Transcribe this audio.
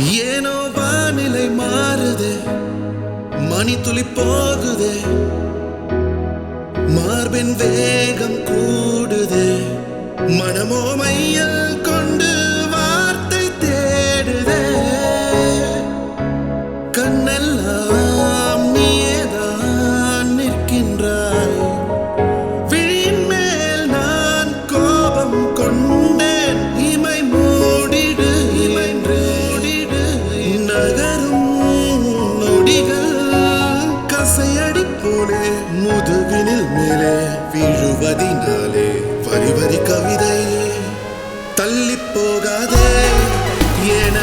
ஏனோ வானிலை மாறுதே, மணி துளி போகுதே, மார்பின் வேகம் கூடுதே, மனமோ மையல் கொண்டு வார்த்தை தேடுதே, கண்ணெல்லாம் நீயேதான் நிற்கின்றாய், விழியின் மேல் நான் கோபம் கொண்டேன், இமை மூடிடு மூடிடு, நகரும் நொடிகள் கசையடி போலே முதுகினில் மேலே விழுவதினாலே வரி வரி கவிதை தள்ளி போகாதே என